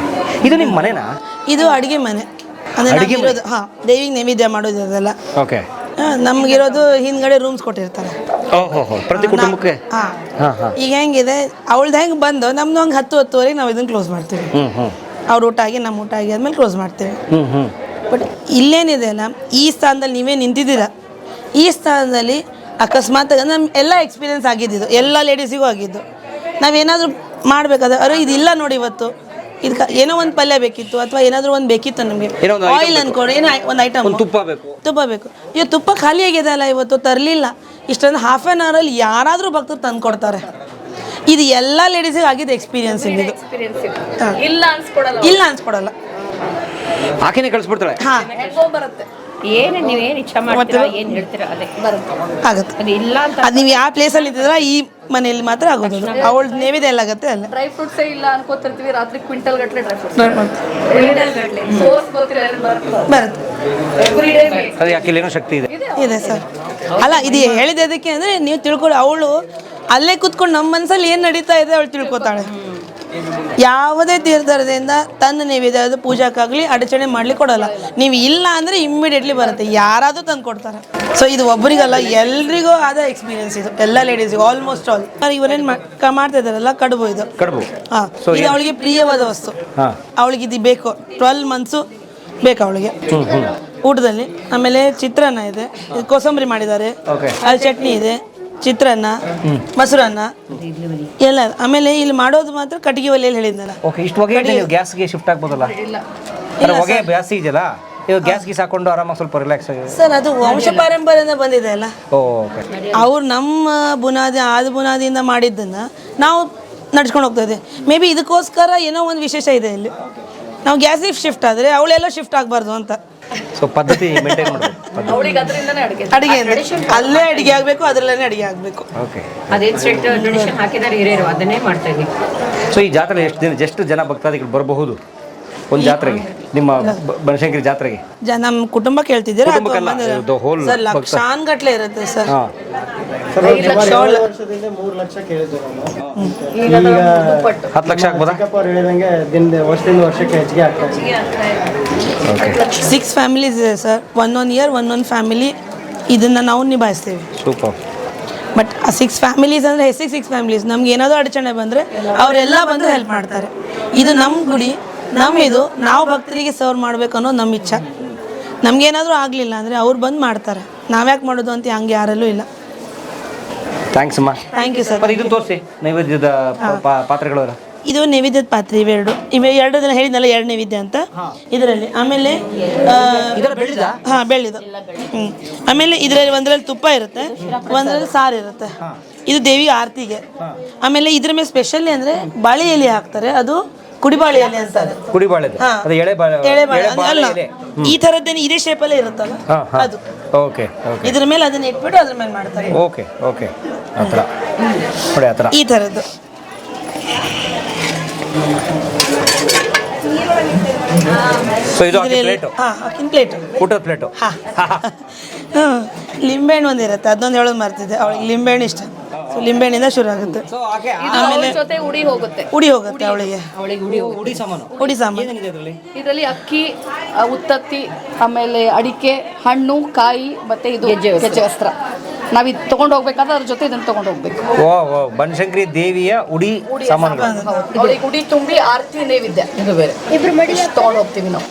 ಇದು ನಿಮ್ಮ ಮನೆನಾ? ಇದು ಅಡುಗೆ ಮನೆ. ಅಂದರೆ ನಮಗಿರೋದು ದೇವಿಗೆ ನೈವೇದ್ಯ ಮಾಡೋದು ಅದೆಲ್ಲ. ಓಕೆ. ನಮಗಿರೋದು ಹಿಂದ್ಗಡೆ ರೂಮ್ಸ್ ಕೊಟ್ಟಿರ್ತಾರೆ. ಓಹೋ, ಪ್ರತಿ ಕುಟುಂಬಕ್ಕೆ. ಈಗ ಹೆಂಗಿದೆ ಅವಳ್ದು ಹೆಂಗೆ ಬಂದು ನಮ್ದು ಹಂಗೆ 10-10ವರೆಗೆ ನಾವು ಇದನ್ನು ಕ್ಲೋಸ್ ಮಾಡ್ತೀವಿ. ಅವ್ರ ಊಟ ಆಗಿ ನಮ್ಮ ಊಟ ಆಗಿ ಆದ್ಮೇಲೆ ಕ್ಲೋಸ್ ಮಾಡ್ತೀವಿ. ಬಟ್ ಇಲ್ಲೇನಿದೆ ಅಲ್ಲ, ಈ ಸ್ಥಾನದಲ್ಲಿ ನೀವೇ ನಿಂತಿದ್ದೀರಾ, ಈ ಸ್ಥಾನದಲ್ಲಿ ಅಕಸ್ಮಾತ್ ನಮ್ಮ ಎಲ್ಲ ಎಕ್ಸ್ಪೀರಿಯೆನ್ಸ್ ಆಗಿದ್ದು ಎಲ್ಲ ಲೇಡೀಸಿಗೂ ಆಗಿದ್ದು. ನಾವೇನಾದರೂ ಮಾಡಬೇಕಾದ್ರೆ ಅರೆ ಇದಿಲ್ಲ ನೋಡಿ ಇವತ್ತು ಇದಕ್ಕೆ ಏನೋ ಒಂದು ಪಲ್ಯ ಬೇಕಿತ್ತು ಅಥವಾ ಏನಾದರೂ ಒಂದು ಬೇಕಿತ್ತು ನಮಗೆ, ಆಯಿಲ್ ಅನ್ಕೊಂಡು ಏನೋ ಒಂದು ಐಟಮ್, ತುಪ್ಪ ಬೇಕು. ಈಗ ತುಪ್ಪ ಖಾಲಿ ಆಗಿದೆ ಅಲ್ಲ, ಇವತ್ತು ತರಲಿಲ್ಲ. ಇಷ್ಟೊಂದು ಹಾಫ್ ಆನ್ ಅವರಲ್ಲಿ ಯಾರಾದರೂ ಭಕ್ತರು ತಂದು ಕೊಡ್ತಾರೆ. ಇದು ಎಲ್ಲ ಲೇಡೀಸಿಗೆ ಆಗಿದ್ದು ಎಕ್ಸ್ಪೀರಿಯನ್ಸ್ ಇದು. ಇಲ್ಲ ಅನ್ಸ್ಕೊಡಲ್ಲ. ಆಕೆನೇ ಕಳಿಸ್ಬಿಡ್ತಾಳೆ. ಬರುತ್ತೆ. ಏನು ನೀವೇನು ಇಚ್ಛೆ ಮಾಡ್ತೀರಾ, ಏನು ಹೇಳ್ತೀರಾ ಅದೇ ಆಗುತ್ತೆ. ಅದು ಇಲ್ಲ ಅಂತ ಅದು ನೀವು ಯಾವ ಪ್ಲೇಸಲ್ಲಿ ಇದ್ದೀರ ಈ ಮನೆಯಲ್ಲಿ ಮಾತ್ರ ಆಗೋದು. ಅವಳ ನೈವೇದ್ಯ ಎಲ್ಲ ಆಗುತ್ತೆ ಅಲ್ಲ. ಡ್ರೈ ಫ್ರೂಟ್ಸೇ ಇಲ್ಲ ಅನ್ಕೋತಿರ್ತೀವಿ, ರಾತ್ರಿ ಕ್ವಿಂಟಲ್ ಗಟ್ಟಲೆ ಡ್ರೈ ಫ್ರೂಟ್ಸ್ ಬರುತ್ತೆ. ಅದು ಯಾಕೆ ಇಲ್ಲೇನೋ ಶಕ್ತಿ ಇದೆ ಸರ್. ಅಲ್ಲ ಇದು ಹೇಳಿದೆ ಅದಕ್ಕೆ ಅಂದರೆ ನೀವು ತಿಳ್ಕೊಳ್ಳಿ, ಅವಳು ಅಲ್ಲೇ ಕೂತ್ಕೊಂಡು ನಮ್ಮ ಮನಸ್ಸಲ್ಲಿ ಏನು ನಡೀತಾ ಇದೆ ಅವಳು ತಿಳ್ಕೊತಾಳೆ. ಯಾವುದೇ ತೀರ್ಥದಿಂದ ತಂದು ನೈವೇದ್ಯ ಅದು ಪೂಜಾಕ್ಕಾಗಲಿ ಅಡಚಣೆ ಮಾಡ್ಲಿಕ್ಕೆ ಕೊಡಲ್ಲ. ನೀವು ಇಲ್ಲ ಅಂದರೆ ಇಮ್ಮಿಡಿಯೇಟ್ಲಿ ಬರುತ್ತೆ, ಯಾರಾದರೂ ತಂದು ಕೊಡ್ತಾರೆ. ಸೊ ಇದು ಒಬ್ಬರಿಗಲ್ಲ, ಎಲ್ರಿಗೂ ಆದ ಎಕ್ಸ್ಪೀರಿಯನ್ಸ್ ಇದು, ಎಲ್ಲ ಲೇಡೀಸಿಗೂ ಆಲ್ಮೋಸ್ಟ್ ಆಲ್. ಇವರೇನು ಮಾಡ್ತಾ ಇದ್ದಾರಲ್ಲ ಕಡುಬು, ಇದು ಹಾಂ, ಇದು ಅವಳಿಗೆ ಪ್ರಿಯವಾದ ವಸ್ತು. ಅವಳಿಗೆ ಇದು ಬೇಕು, 12 ಮಂತ್ಸು ಬೇಕು ಅವಳಿಗೆ ಊಟದಲ್ಲಿ. ಆಮೇಲೆ ಚಿತ್ರಾನ್ನ ಇದೆ, ಕೋಸಂಬರಿ ಮಾಡಿದ್ದಾರೆ, ಅಲ್ಲಿ ಚಟ್ನಿ ಇದೆ, ಚಿತ್ರಾನ್ನ, ಮೊಸರನ್ನ ಎಲ್ಲ. ಆಮೇಲೆ ಇಲ್ಲಿ ಮಾಡೋದು ಮಾತ್ರ ಕಟ್ಟಿಗೆ ಒಲೆಯಲ್ಲಿ ಹೇಳಿದ್ನಲ್ಲ. ಓಕೆ, ಇಷ್ಟು ಹೊಗೆ ನೀವು ಗ್ಯಾಸ್ಗೆ ಶಿಫ್ಟ್ ಆಗ್ಬೋದಲ್ಲ? ಹೊಗೆ ಜಾಸ್ತಿ ಇದೆಯಲ್ಲ, ಇವಾಗ ಗ್ಯಾಸ್ಗೆ ಹಾಕೊಂಡು ಆರಾಮಾಗಿ ಸ್ವಲ್ಪ ರಿಲ್ಯಾಕ್ಸ್ ಆಗಿದೆ ಸರ್. ಅದು ವಂಶ ಪಾರಂಪರ್ಯದಿಂದ ಬಂದಿದೆ ಅಲ್ಲ. ಓಕೆ. ಅವ್ರು ನಮ್ಮ ಬುನಾದಿ ಆದ ಬುನಾದಿಯಿಂದ ಮಾಡಿದ್ದನ್ನು ನಾವು ನಡ್ಸ್ಕೊಂಡು ಹೋಗ್ತಾ ಇದ್ದೀವಿ. ಮೇ ಬಿ ಇದಕ್ಕೋಸ್ಕರ ಏನೋ ಒಂದು ವಿಶೇಷ ಇದೆ ಇಲ್ಲಿ. ನಾವು ಗ್ಯಾಸಿಗೆ ಶಿಫ್ಟ್ ಆದರೆ ಅವಳೆಲ್ಲ ಶಿಫ್ಟ್ ಆಗಬಾರ್ದು ಅಂತ. ಸೊ ಪದ್ಧತಿ ಮೇಂಟೈನ್ ಮಾಡಬೇಕು. ಅಡಿಗೆ ಅಲ್ಲೇ ಅಡಿಗೆ ಆಗಬೇಕು, ಅದರಲ್ಲೇ ಅಡಿಗೆ ಆಗಬೇಕು. ಓಕೆ, ಅದೇನು ಸ್ಟ್ರಿಕ್ಟ್ ಟ್ರೆಡಿಷನ್ ಹಾಕಿದ್ದಾರೆ ಹಿರಿಯರು, ಅದನ್ನೇ ಮಾಡ್ತಾ ಇದ್ದೀವಿ. ಸೊ ಈ ಜಾತ್ರೆ ಎಷ್ಟು ಜನ ಭಕ್ತಾದಿಗಳು ಬರಬಹುದು ಒಂದು ಜಾತ್ರೆಗೆ, ನಿಮ್ಮ ಬನಶಂಕರಿ ಜಾತ್ರೆಗೆ? ನಮ್ಮ ಕುಟುಂಬ ಕೇಳ್ತಿದ್ದೀರಾ? ಸರ್ ಲಕ್ಷಾನ್ಗಟ್ಲೆ ಇರುತ್ತೆ ಸರ್. 3 ಲಕ್ಷ ಕೇಳಿದ್ರು ಈಗ 10 ಲಕ್ಷ ಆಗ್ಬೋದಾ? ಹೇಳಿದಂಗೆ ವರ್ಷದಿಂದ ವರ್ಷಕ್ಕೆ ಹೆಚ್ಚಿಗೆ ಆಗ್ತಾ ಇದೆ. 6 ಫ್ಯಾಮಿಲೀಸ್ ಇದೆ ಸರ್. ಒಂದೊಂದು ಇಯರ್ ಒಂದೊಂದು ಫ್ಯಾಮಿಲಿ ಇದನ್ನು ನಾವು ನಿಭಾಯಿಸ್ತೀವಿ. ಸೂಪರ್. ಬಟ್ ಆ 6 ಫ್ಯಾಮಿಲೀಸ್ ಅಂದರೆ 6 ಫ್ಯಾಮಿಲೀಸ್ ನಮ್ಗೆ ಏನಾದರೂ ಅಡಚಣೆ ಬಂದರೆ ಅವರೆಲ್ಲ ಬಂದು ಹೆಲ್ಪ್ ಮಾಡ್ತಾರೆ. ಇದು ನಮ್ಮ ಗುಡಿ, ನಮ್ಮಿದು, ನಾವು ಭಕ್ತರಿಗೆ ಸರ್ವ್ ಮಾಡಬೇಕು ಅನ್ನೋದು ನಮ್ಮ ಇಚ್ಛೆ. ನಮಗೇನಾದರೂ ಆಗಲಿಲ್ಲ ಅಂದರೆ ಅವ್ರು ಬಂದು ಮಾಡ್ತಾರೆ, ನಾವ್ಯಾಕೆ ಮಾಡೋದು ಅಂತ ಹಂಗೆ ಯಾರಲ್ಲೂ ಇಲ್ಲ. ಥ್ಯಾಂಕ್ಸ್ ಅಮ್ಮ. Thank you sir. ಇದನ್ನು ತೋರಿಸಿ, ನೈವೇದ್ಯದ ಪಾತ್ರೆಗಳು. ಇದು ನೈವೇದ್ಯದ ಪಾತ್ರೆ, ಇವೆರಡು ದಿನ ಹೇಳಿದ್ನಲ್ಲ, 2 ನೈವೇದ್ಯ ಅಂತ ಇದರಲ್ಲಿ. ಆಮೇಲೆ ಬೆಳ್ಳಿದು. ಆಮೇಲೆ ಇದರಲ್ಲಿ ಒಂದರಲ್ಲಿ ತುಪ್ಪ ಇರುತ್ತೆ, ಒಂದರಲ್ಲಿ ಸಾರು ಇರುತ್ತೆ. ಇದು ದೇವಿಗೆ ಆರತಿಗೆ. ಆಮೇಲೆ ಇದ್ರ ಮೇಲೆ ಸ್ಪೆಷಲಿ ಅಂದರೆ ಬಾಳೆ ಎಲೆ ಹಾಕ್ತಾರೆ, ಅದು ಕುಡಿಬಾಳೆ ಎಲೆ ಅಂತ. ಅಲ್ಲ, ಈ ಥರದ್ದೇನೆ ಇದೇ ಶೇಪಲ್ಲೇ ಇರುತ್ತಲ್ಲ ಅದು. ಓಕೆ, ಇದ್ರ ಮೇಲೆ ಅದನ್ನ ಇಟ್ಬಿಟ್ಟು ಅದ್ರ ಮೇಲೆ ಮಾಡ್ತಾರೆ. ಓಕೆ ಓಕೆ, ಆ ಥರ ನೋಡಿ, ಆ ಥರ ಈ ಥರದ್ದು. ಸೊ ಇದು ಪ್ಲೇಟು, ಅಕ್ಕಿನ ಪ್ಲೇಟು, ಊಟದ ಪ್ಲೇಟು. ಲಿಂಬೆಹಣ್ಣು ಒಂದಿರುತ್ತೆ, ಅದೊಂದು ಹೇಳೋದು ಮರ್ತಿದ್ದೆ. ಅವಳಿಗೆ ಲಿಂಬೆಹಣ್ಣು ಇಷ್ಟ, ಸೊ ಲಿಂಬೆಹಣ್ಣಿಂದ ಶುರು ಆಗುತ್ತೆ. ಆಮೇಲೆ ಜೊತೆ ಉಡಿ ಹೋಗುತ್ತೆ ಅವಳಿಗೆ ಉಡಿ ಸಾಮಾನು. ಇದರಲ್ಲಿ ಅಕ್ಕಿ, ಉತ್ತತ್ತಿ, ಆಮೇಲೆ ಅಡಿಕೆ, ಹಣ್ಣು, ಕಾಯಿ, ಮತ್ತೆ ಇದು ಗೆಜ್ಜೆ ವಸ್ತ್ರ. ನಾವು ಇದು ತೊಗೊಂಡು ಹೋಗ್ಬೇಕಾದ್ರೆ ಅದ್ರ ಜೊತೆ ಇದನ್ನು ತೊಗೊಂಡು ಹೋಗ್ಬೇಕು. ಓ, ಬನಶಂಕರಿ ದೇವಿಯ ಉಡಿ ಸಾಮಾನುಗಳು. ಅವಳಿಗೆ ಉಡಿ ತುಂಬಿ ಆರತಿ ನೈವೇದ್ಯ ಇದು ಬೇರೆ ತೊಗೊಂಡು ಹೋಗ್ತೀವಿ ನಾವು.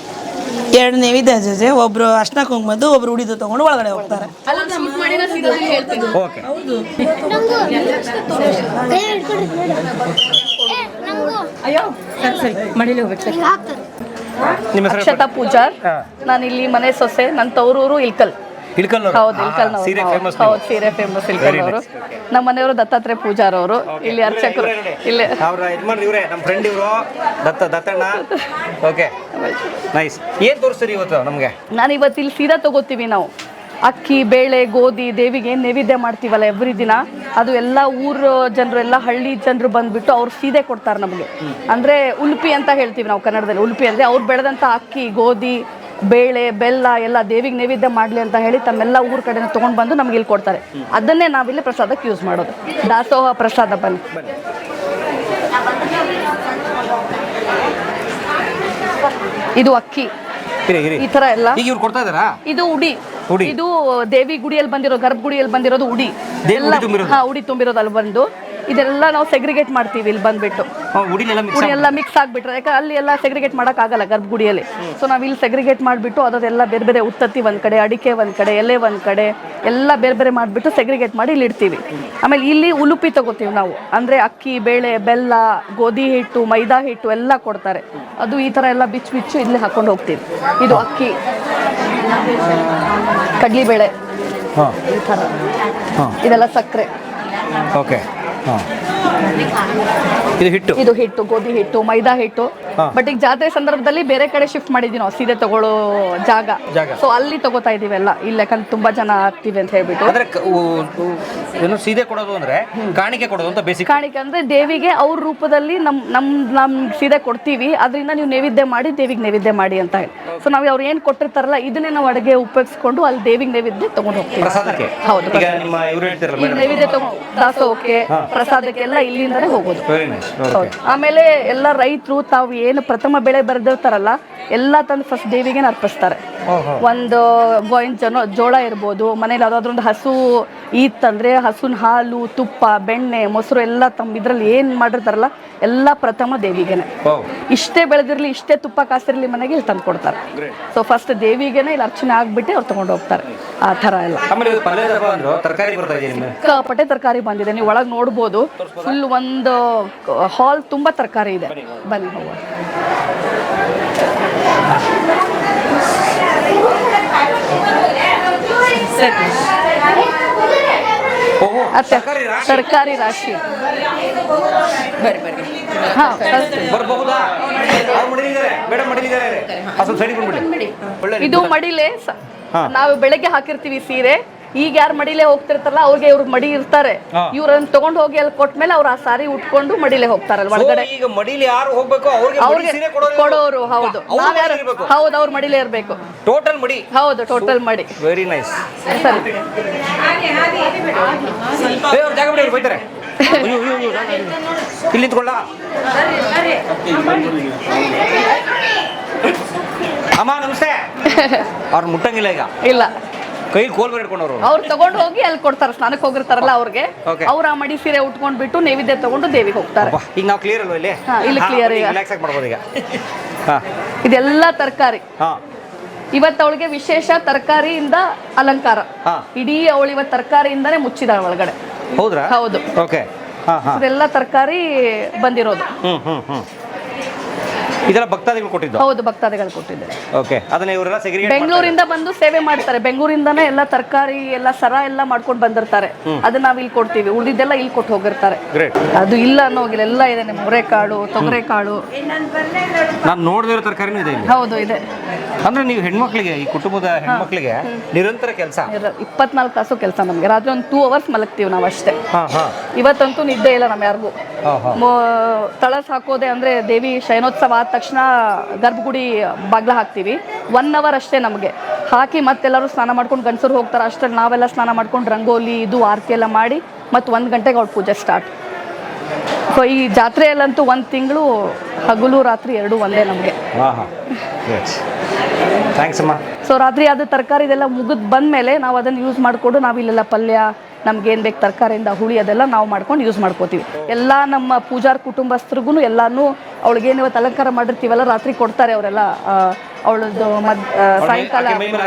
2 ನೈವೇದ್ಯ ಜೊತೆ ಒಬ್ರು ಅರ್ಶಿನ ಕುಂಕುಮದ್ದು, ಒಬ್ರು ಉಡಿದು ತೊಗೊಂಡು ಒಳಗಡೆ ಹೋಗ್ತಾರೆ. ಓಕೆ. ಅಕ್ಷತಾ ಪೂಜಾರ್, ನಾನು ಇಲ್ಲಿ ಮನೆ ಸೊಸೆ. ನನ್ನ ತವರೂರು ಇಲ್ಕಲ್. ಹೌದು, ಇಲ್ಕಲ್ನವರು. ಸೀರೆ ಫೇಮಸ್ ಇಲ್ಕಲ್ನವರು. ನಮ್ಮ ಮನೆಯವರು ದತ್ತಾತ್ರೇಯ ಪೂಜಾರ್ ಅವರು, ಇಲ್ಲಿ ಅರ್ಚಕರು. ಇಲ್ಲೇ ನಮ್ಮ ಫ್ರೆಂಡ್ ಇವರು ದತ್ತಣ್ಣ. Okay, nice. ಏನು ತೋರಿಸ್ತೀರಿ ಇವತ್ತು ನಮಗೆ? ನಾನು ಇವತ್ತು ಇಲ್ಲಿ ಸೀದಾ ತಗೋತೀವಿ ನಾವು. ಅಕ್ಕಿ, ಬೇಳೆ, ಗೋಧಿ ದೇವಿಗೆ ಏನು ನೈವೇದ್ಯ ಮಾಡ್ತೀವಲ್ಲ ಎವ್ರಿ ದಿನ, ಅದು ಎಲ್ಲ ಊರು ಜನರು, ಎಲ್ಲ ಹಳ್ಳಿ ಜನರು ಬಂದುಬಿಟ್ಟು ಅವ್ರು ಸೀದೆ ಕೊಡ್ತಾರೆ ನಮಗೆ. ಅಂದರೆ ಉಲ್ಪಿ ಅಂತ ಹೇಳ್ತೀವಿ ನಾವು ಕನ್ನಡದಲ್ಲಿ. ಉಲ್ಪಿ ಅಂದರೆ ಅವ್ರು ಬೆಳೆದಂಥ ಅಕ್ಕಿ, ಗೋಧಿ, ಬೇಳೆ, ಬೆಲ್ಲ ಎಲ್ಲ ದೇವಿಗೆ ನೈವೇದ್ಯ ಮಾಡಲಿ ಅಂತ ಹೇಳಿ ತಮ್ಮೆಲ್ಲ ಊರ ಕಡೆನ ತೊಗೊಂಡು ಬಂದು ನಮ್ಗೆ ಇಲ್ಲಿ ಕೊಡ್ತಾರೆ. ಅದನ್ನೇ ನಾವಿಲ್ಲಿ ಪ್ರಸಾದಕ್ಕೆ ಯೂಸ್ ಮಾಡೋದು. ದಾಸೋಹ ಪ್ರಸಾದ. ಬನ್ನಿ. ಇದು ಅಕ್ಕಿ, ಈ ತರ ಎಲ್ಲ. ಈಗ ಇವ್ರು ಕೊಡ್ತಾ ಇದಾರಾ? ಇದು ಉಡಿ. ಇದು ದೇವಿ ಗುಡಿಯಲ್ಲಿ ಬಂದಿರೋ ಗರ್ಭ ಗುಡಿಯಲ್ಲಿ ಬಂದಿರೋದು ಉಡಿ. ಉಡಿ ತುಂಬಿರೋದು ಅಲ್ಲಿ ಬಂದು ಇದೆಲ್ಲ ನಾವು ಸೆಗ್ರಿಗೇಟ್ ಮಾಡ್ತೀವಿ ಇಲ್ಲಿ ಬಂದ್ಬಿಟ್ಟು. ಉಡಿ ಎಲ್ಲ ಮಿಕ್ಸ್ ಆಗ್ಬಿಟ್ರೆ ಯಾಕಂದ್ರೆ ಅಲ್ಲಿ ಎಲ್ಲ ಸೆಗ್ರಿಗೇಟ್ ಮಾಡಕ್ ಆಗಲ್ಲ ಗರ್ಭಗುಡಿಯಲ್ಲಿ. ಸೊ ನಾವ್ ಇಲ್ಲಿ ಸೆಗ್ರಿಗೇಟ್ ಮಾಡ್ಬಿಟ್ಟು ಅದೆಲ್ಲ ಬೇರೆ ಬೇರೆ ಉತ್ತತ್ತಿ ಒಂದ್ ಕಡೆ, ಅಡಿಕೆ ಒಂದ್ ಕಡೆ, ಎಲೆ ಒಂದ್ ಕಡೆ ಎಲ್ಲ ಬೇರೆ ಬೇರೆ ಮಾಡ್ಬಿಟ್ಟು ಸೆಗ್ರಿಗೇಟ್ ಮಾಡಿ ಇಲ್ಲಿ ಇಡ್ತೀವಿ. ಆಮೇಲೆ ಇಲ್ಲಿ ಉಲುಪಿ ತಗೋತೀವಿ ನಾವು, ಅಂದ್ರೆ ಅಕ್ಕಿ, ಬೇಳೆ, ಬೆಲ್ಲ, ಗೋಧಿ ಹಿಟ್ಟು, ಮೈದಾ ಹಿಟ್ಟು ಎಲ್ಲ ಕೊಡ್ತಾರೆ. ಅದು ಈ ತರ ಎಲ್ಲ ಬಿಚ್ಚು ಇಲ್ಲಿ ಹಾಕೊಂಡು ಹೋಗ್ತೀವಿ. ಇದು ಅಕ್ಕಿ, ಕಡ್ಲಿಬೇಳೆ, ಈ ತರ ಇದೆಲ್ಲ ಸಕ್ಕರೆ. ಓಕೆ. ಇದು ಹಿಟ್ಟು, ಗೋಧಿ ಹಿಟ್ಟು, ಮೈದಾ ಹಿಟ್ಟು. ಬಟ್ ಈಗ ಜಾತ್ರೆ ಸಂದರ್ಭದಲ್ಲಿ ಬೇರೆ ಕಡೆ ಶಿಫ್ಟ್ ಮಾಡಿದ್ವಿ ನಾವು, ಸೀದೆ ತಗೊಳ್ಳೋ ಜಾಗ. ಸೊ ಅಲ್ಲಿ ತಗೋತಾ ಇದೀವಿ ಎಲ್ಲ ಇಲ್ಲಿ, ಯಾಕಂದ್ರೆ ತುಂಬಾ ಜನ ಆಗ್ತೀವಿ ಅಂತ ಹೇಳ್ಬಿಟ್ಟು. ಏನು ಸೀದೆ ಕೊಡೋದು ಅಂದ್ರೆ ಕಾಣಿಕೆ ಕೊಡೋದು ಅಂತ ಬೇಸಿಕ್. ಕಾಣಿಕೆ ಅಂದ್ರೆ ದೇವಿಗೆ ಅವ್ರ ರೂಪದಲ್ಲಿ ನಮ್ ಸೀದೆ ಕೊಡ್ತೀವಿ, ಅದರಿಂದ ನೀವು ನೈವೇದ್ಯ ಮಾಡಿ ದೇವಿಗೆ ನೈವೇದ್ಯ ಮಾಡಿ ಅಂತ ಹೇಳಿ. ಸೊ ನಾವು ಅವ್ರು ಏನ್ ಕೊಟ್ಟಿರ್ತಾರಲ್ಲ ಇದನ್ನೇ ನಾವು ಅಡುಗೆ ಉಪಯೋಗಿಸ್ಕೊಂಡು ಅಲ್ಲಿ ದೇವಿಗೆ ನೈವೇದ್ಯ ತಗೊಂಡು ಹೋಗ್ತೀವಿ. ಹೌದು, ನೈವೇದ್ಯ ತಗೊಂಡು ದಾಸೋಹಕ್ಕೆ, ಪ್ರಸಾದಕ್ಕೆ ಎಲ್ಲ ಇಲ್ಲಿಂದನೇ ಹೋಗೋದು. ಆಮೇಲೆ ಎಲ್ಲ ರೈತರು ತಾವು ಏನು ಪ್ರಥಮ ಬೆಳೆ ಬರೆದಿರ್ತಾರಲ್ಲ ಎಲ್ಲ ತಂದು ಫಸ್ಟ್ ದೇವಿಗೆ ಅರ್ಪಿಸ್ತಾರೆ. ಒಂದು ಗೋವಿನ ಜೋಳ ಇರ್ಬೋದು, ಮನೇಲಿ ಯಾವ್ದಾದ್ರು ಒಂದು ಹಸು ಇತ್ತಂದ್ರೆ ಹಸುನ ಹಾಲು, ತುಪ್ಪ, ಬೆಣ್ಣೆ, ಮೊಸರು ಎಲ್ಲ ತಮ್ಮ ಇದ್ರಲ್ಲಿ ಏನ್ ಮಾಡಿರ್ತಾರಲ್ಲ ಎಲ್ಲ ಪ್ರಥಮ ದೇವಿಗೆನೆ. ಇಷ್ಟೇ ಬೆಳೆದಿರ್ಲಿ, ಇಷ್ಟೇ ತುಪ್ಪ ಕಾಸಿರ್ಲಿ ಮನೆಗೆ ಇಲ್ಲಿ ತಂದು ಕೊಡ್ತಾರೆ. ಸೊ ಫಸ್ಟ್ ದೇವಿಗೆನೆ ಇಲ್ಲಿ ಅರ್ಚನೆ ಆಗ್ಬಿಟ್ಟೆ ಅವ್ರು ತಗೊಂಡು ಹೋಗ್ತಾರೆ. ಆ ತರ ಎಲ್ಲ ಸಿಕ್ಕಾಪಟ್ಟೆ ತರಕಾರಿ ಬಂದಿದೆ, ನೀವು ಒಳಗೆ ನೋಡ್ಬೋದು. ಫುಲ್ ಒಂದು ಹಾಲ್ ತುಂಬಾ ತರಕಾರಿ ಇದೆ. ಬನ್ನಿ ಹೋಗೋಣ. ತರಕಾರಿ ರಾಶಿ ಇದು ಮಡಿಲೆ. ನಾವು ಬೆಳಗ್ಗೆ ಹಾಕಿರ್ತೀವಿ ಸೀರೆ. ಈಗ ಯಾರು ಮಡಿಲೆ ಹೋಗ್ತಿರ್ತಾರಲ್ಲ ಅವ್ರಿಗೆ ಇವ್ರ ಮಡಿ ಇರ್ತಾರೆ, ಇವ್ರನ್ನ ತಗೊಂಡ್ ಹೋಗಿ ಅಲ್ಲಿ ಕೊಟ್ಮೇಲೆ ಅವ್ರು ಆ ಸಾರಿ ಉಟ್ಕೊಂಡು ಮಡಿಲೆ ಹೋಗ್ತಾರಲ್ಲ ಒಳಗಡೆ. ಅವ್ರಿಗೆ ಕೊಡೋರು. ಹೌದು, ಹೌದು, ಅವ್ರ ಮಡಿಲೆ ಇರ್ಬೇಕು. ಟೋಟಲ್ ಮಡಿ. ಹೌದು, ಟೋಟಲ್ ಮಡಿ. Very nice. ಸರಿ, ಇಲ್ಲಿ ನಿಂತ್ಕೊಳ್ಳ ಅಮ್ಮ. ನಮಸ್ತೆ. ಅವ್ರು ಮುಟ್ಟಂಗಿಲ್ಲ ಈಗ. ಇಲ್ಲ, ಕೈ ಕೋಲ್ ಇಟ್ಕೊಂಡವ್ರು ಅವ್ರು ತಗೊಂಡು ಹೋಗಿ ಅಲ್ಲಿ ಕೊಡ್ತಾರೆ. ಸ್ನಾನಕ್ಕೆ ಹೋಗಿರ್ತಾರಲ್ಲ ಅವ್ರಿಗೆ ಅವ್ರ ಆ ಮಡಿ ಸೀರೆ ಉಟ್ಕೊಂಡ್ ಬಿಟ್ಟು ನೈವೇದ್ಯ ತಗೊಂಡು ದೇವಿಗೆ ಹೋಗ್ತಾರೆ. ಈಗ ನಾವು ಕ್ಲಿಯರ್ ಅಲ್ವಾ ಇಲ್ಲಿ? ಇಲ್ಲಿ ಕ್ಲಿಯರ್. ಮಾಡ್ಬೋದು ಈಗ. ಇದೆಲ್ಲ ತರಕಾರಿ. ಇವತ್ತು ಅವಳಿಗೆ ವಿಶೇಷ ತರಕಾರಿಯಿಂದ ಅಲಂಕಾರ. ಇಡೀ ಅವಳು ಇವತ್ತು ತರಕಾರಿಯಿಂದಾನೇ ಮುಚ್ಚಿದಾಳ ಒಳಗಡೆ. ಹೌದ್ರಾ? ಹೌದು. ಓಕೆ. ಇದೆಲ್ಲ ತರಕಾರಿ ಬಂದಿರೋದು. ಇದೆಲ್ಲ ಭಕ್ತಾದಿಗಳು ಕೊಟ್ಟಿದ್ದು? ಹೌದು, ಭಕ್ತಾದಿಗಳು ಕೊಟ್ಟಿದ್ದೆ. ಓಕೆ. ಅದನ್ನ ಇವರೆಲ್ಲ ಸೆಗ್ರಿಗೇಟ್ ಬೆಂಗಳೂರಿಂದ ಬಂದು ಸೇವೆ ಮಾಡ್ತಾರೆ. ಬೆಂಗಳೂರಿಂದಾನೇ ಎಲ್ಲ ತರಕಾರಿ ಎಲ್ಲ ಸರ ಎಲ್ಲ ಮಾಡ್ಕೊಂಡು ಬಂದಿರ್ತಾರೆ. ಅದನ್ನ ನಾವ್ ಇಲ್ಲಿ ಕೊಡ್ತೀವಿ, ಉಳಿದೆಲ್ಲ ಇಲ್ಲಿ ಕೊಟ್ಟು ಹೋಗಿರ್ತಾರೆ. ಅದು ಇಲ್ಲ ಅನ್ನೋಗಿಲ್ಲ, ಎಲ್ಲ ಇದೆ. ಮುರೆಕಾಳು, ತೊಗರೆಕಾಳು, ನಾನು ನೋಡದಿರೋ ತರಕಾರಿನೂ ಇದೆ ಇಲ್ಲಿ. ಹೌದು, ಇದೆ. ಅಂದ್ರೆ ನೀವು ಹೆಣ್ಮಕ್ಳಿಗೆ, ಈ ಕುಟುಂಬದ ಹೆಣ್ಮಕ್ಳಿಗೆ ನಿರಂತರ ಕೆಲಸ, 24 ತಾಸು ಕೆಲಸ. ನಮ್ಗೆ ರಾತ್ರಿ ಒಂದು 2 hours ಮಲಗ್ತೀವಿ ನಾವು ಅಷ್ಟೇ. ಇವತ್ತಂತೂ ನಿದ್ದೆ ಇಲ್ಲ ನಮ್ ಯಾರಿಗೂ. ತಳಸ್ ಹಾಕೋದೆ ಅಂದ್ರೆ ದೇವಿ ಶಯನೋತ್ಸವ ಆದ ತಕ್ಷಣ ಗರ್ಭಗುಡಿ ಬಾಗ್ಲ ಹಾಕ್ತೀವಿ. 1 hour ಅಷ್ಟೇ ನಮಗೆ ಹಾಕಿ ಮತ್ತೆಲ್ಲರೂ ಸ್ನಾನ ಮಾಡ್ಕೊಂಡು ಗಂಡಸರು ಹೋಗ್ತಾರೆ. ಅಷ್ಟರಲ್ಲಿ ನಾವೆಲ್ಲ ಸ್ನಾನ ಮಾಡ್ಕೊಂಡು ರಂಗೋಲಿ ಇದು ಆರತಿ ಎಲ್ಲ ಮಾಡಿ ಮತ್ತೆ 1 ಗಂಟೆಗೆ ಅವ್ರ ಪೂಜೆ ಸ್ಟಾರ್ಟ್. ಸೊ ಈ ಜಾತ್ರೆಯಲ್ಲಂತೂ 1 ತಿಂಗಳು ಹಗಲು ರಾತ್ರಿ 2 ಒಂದೇ ನಮಗೆ. ಸೊ ರಾತ್ರಿ ಅದು ತರಕಾರಿ ಇದೆಲ್ಲ ಮುಗಿದು ಬಂದ್ಮೇಲೆ ನಾವು ಅದನ್ನು ಯೂಸ್ ಮಾಡಿಕೊಂಡು ನಾವು ಇಲ್ಲೆಲ್ಲ ಪಲ್ಯ, ನಮ್ಗೆ ಏನು ಬೇಕು ತರಕಾರಿಯಿಂದ ಹುಳಿ ಅದೆಲ್ಲ ನಾವು ಮಾಡ್ಕೊಂಡು ಯೂಸ್ ಮಾಡ್ಕೋತೀವಿ. ಎಲ್ಲ ನಮ್ಮ ಪೂಜಾರ್ ಕುಟುಂಬಸ್ಥರಿಗೂ ಎಲ್ಲಾನು ಅವಳಿಗೇನು ಇವತ್ತು ಅಲಂಕಾರ ಮಾಡಿರ್ತೀವಲ್ಲ ರಾತ್ರಿ ಕೊಡ್ತಾರೆ. ಅವರೆಲ್ಲ ಅವಳದ್ದು ಸಾಯಂಕಾಲ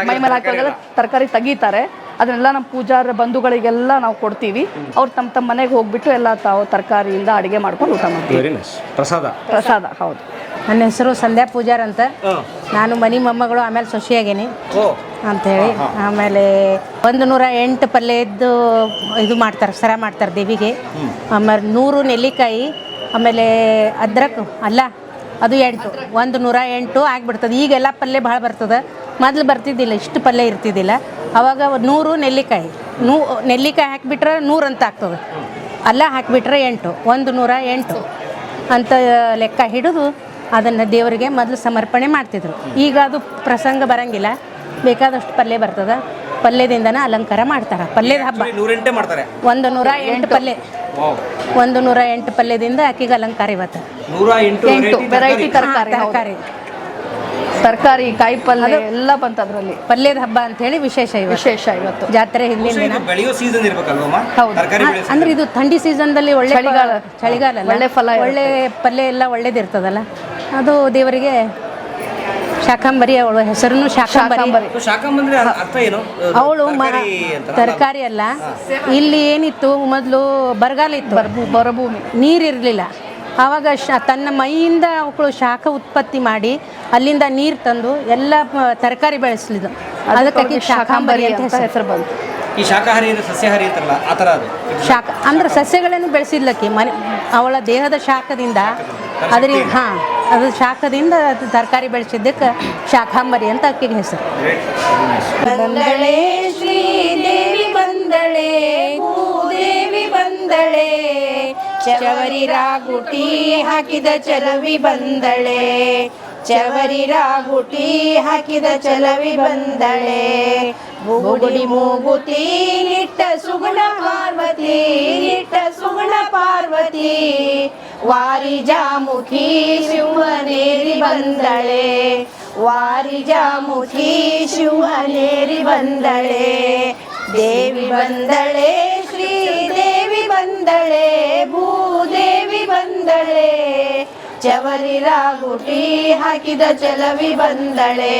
ಮೈಮೇಲೆ ಹಾಕಿದಾಗೆಲ್ಲ ತರಕಾರಿ ತೆಗೀತಾರೆ. ಅದನ್ನೆಲ್ಲ ನಮ್ಮ ಪೂಜಾರ ಬಂಧುಗಳಿಗೆಲ್ಲ ನಾವು ಕೊಡ್ತೀವಿ. ಅವ್ರು ತಮ್ಮ ಮನೆಗೆ ಹೋಗ್ಬಿಟ್ಟು ಎಲ್ಲ ತಾವು ತರಕಾರಿಯಿಂದ ಅಡುಗೆ ಮಾಡ್ಕೊಂಡು ಊಟ ಮಾಡ್ತೀವಿ. ಪ್ರಸಾದ. ಹೌದು. ನನ್ನ ಹೆಸರು ಸಂಧ್ಯಾ ಪೂಜಾರ್ ಅಂತ. ನಾನು ಮನಿ ಮೊಮ್ಮಗಳು, ಆಮೇಲೆ ಸೊಸೆಯಾಗೇನಿ ಅಂಥೇಳಿ. ಆಮೇಲೆ 108 ಪಲ್ಯದ್ದು ಇದು ಮಾಡ್ತಾರೆ, ಸರ ಮಾಡ್ತಾರೆ ದೇವಿಗೆ. ಆಮೇಲೆ 100 ನೆಲ್ಲಿಕಾಯಿ, ಆಮೇಲೆ ಅದ್ರಕ್ ಅಲ್ಲ ಅದು 8, 108 ಆಗಿಬಿಡ್ತದೆ. ಈಗೆಲ್ಲ ಪಲ್ಯ ಭಾಳ ಬರ್ತದೆ, ಮೊದಲು ಬರ್ತಿದ್ದಿಲ್ಲ, ಇಷ್ಟು ಪಲ್ಯ ಇರ್ತಿದ್ದಿಲ್ಲ. ಅವಾಗ 100 ನೆಲ್ಲಿಕಾಯಿ, ನೆಲ್ಲಿಕಾಯಿ ಹಾಕಿಬಿಟ್ರೆ 100 ಅಂತ ಆಗ್ತದೆ. ಅಲ್ಲ ಹಾಕಿಬಿಟ್ರೆ 8, 108 ಅಂತ ಲೆಕ್ಕ ಹಿಡಿದು ಅದನ್ನು ದೇವರಿಗೆ ಮೊದಲು ಸಮರ್ಪಣೆ ಮಾಡ್ತಿದ್ರು. ಈಗ ಅದು ಪ್ರಸಂಗ ಬರಂಗಿಲ್ಲ, ಬೇಕಾದಷ್ಟು ಪಲ್ಯ ಬರ್ತದೆ. ಪಲ್ಯದಿಂದನೇ ಅಲಂಕಾರ ಮಾಡ್ತಾರೆ. ಪಲ್ಯದ ಹಬ್ಬ 108 ಪಲ್ಯ, 108 ಪಲ್ಯದಿಂದ ಆಕೆಗೆ ಅಲಂಕಾರ. ಇವತ್ತು 108 ವೆರೈಟಿ ತರಕಾರಿ. ತರಕಾರಿ ಕಾಯಿ ಪಲ್ಯ ಎಲ್ಲ ಬಂತು ಅದರಲ್ಲಿ. ಪಲ್ಯದ ಹಬ್ಬ ಅಂತ ಹೇಳಿ ವಿಶೇಷ ಇವತ್ತು ಜಾತ್ರೆ ಹಿಂದಿನ ದಿನ. ಬೆಳೆಯೋ ಸೀಸನ್ ಇರ್ಬೇಕಲ್ವಮ್ಮ? ಹೌದು. ಅಂದ್ರೆ ಇದು ಥಂಡಿ ಸೀಸನ್ದಲ್ಲಿ ಒಳ್ಳೆ ಚಳಿಗಾಲ ಅಲ್ಲ? ಒಳ್ಳೆ ಫಲ ಇರುತ್ತೆ. ಒಳ್ಳೆ ಪಲ್ಯ ಎಲ್ಲ ಒಳ್ಳೇದಿರ್ತದಲ್ಲ, ಅದು ದೇವರಿಗೆ ಶಾಕಂಬರಿ. ಅವಳ ಹೆಸರು ಶಾಕಂಬರಿ. ಶಾಕಂಬರಿ ಅರ್ಥ ಏನು? ಅವಳು ತರಕಾರಿ ಅಲ್ಲ. ಇಲ್ಲಿ ಏನಿತ್ತು ಮೊದಲು ಬರಗಾಲ ಇತ್ತು, ಬರಭೂಮಿ, ನೀರಿರಲಿಲ್ಲ. ಆವಾಗ ತನ್ನ ಮೈಯಿಂದ ಅವಳು ಶಾಖ ಉತ್ಪತ್ತಿ ಮಾಡಿ ಅಲ್ಲಿಂದ ನೀರು ತಂದು ಎಲ್ಲ ತರಕಾರಿ ಬೆಳೆಸಲಿದ್ದು. ಅದಕ್ಕಾಗಿ ಶಾಕಂಬರಿ ಅಂತ ಹೆಸರು ಬಂತು. ಈ ಶಾಕಾಹಾರಿ ಸಸ್ಯಾಹಾರಿ ಅಂತಾರಲ್ಲ ಆ ಥರ ಅದು ಶಾಖ ಅಂದ್ರೆ ಸಸ್ಯಗಳನ್ನು ಬೆಳೆಸಿದ್ಲಕ್ಕೆ ಅವಳ ದೇಹದ ಶಾಖದಿಂದ ಅದರಿಂದ ಅದು ಶಾಖದಿಂದ ತರಕಾರಿ ಬೆಳೆಸಿದ್ದಕ್ಕೆ ಶಾಕಾಂಬರಿ ಅಂತ ಆಕೆಗೆ ಹೆಸರು. ಬಂದಳೆ ಶ್ರೀದೇವಿ ಬಂದಳೆ, ಭೂದೇವಿ ಬಂದಳೆ, ಚವರಿ ರಾಗುಟಿ ಹಾಕಿದ ಚಲವಿ ಬಂದಳೆ, ಚವರಿ ರಾಗುಟಿ ಹಾಕಿದ ಚಲವಿ ಬಂದಳೆ, ಬುಗುಡಿ ಮೂಗುತಿ ನಿಟ್ಟ ಸುಗುಣ ಪಾರ್ವತಿ, ನಿಟ್ಟ ಸುಗುಣ ಪಾರ್ವತಿ, ವಾರಿ ಜಾಮುಖಿ ಶಿವನೇರಿ ಬಂದಳೆ, ವಾರಿ ಜಾಮುಖಿ ಶಿವನೇರಿ ಬಂದಳೆ, ದೇವಿ ಬಂದಳೆ ಶ್ರೀದೇವಿ ಬಂದಳೆ, ಭೂದೇವಿ ಬಂದಳೆ, ಚವರಿ ರಾಗುಟಿ ಹಾಕಿದ ಚಲವಿ ಬಂದಳೆ,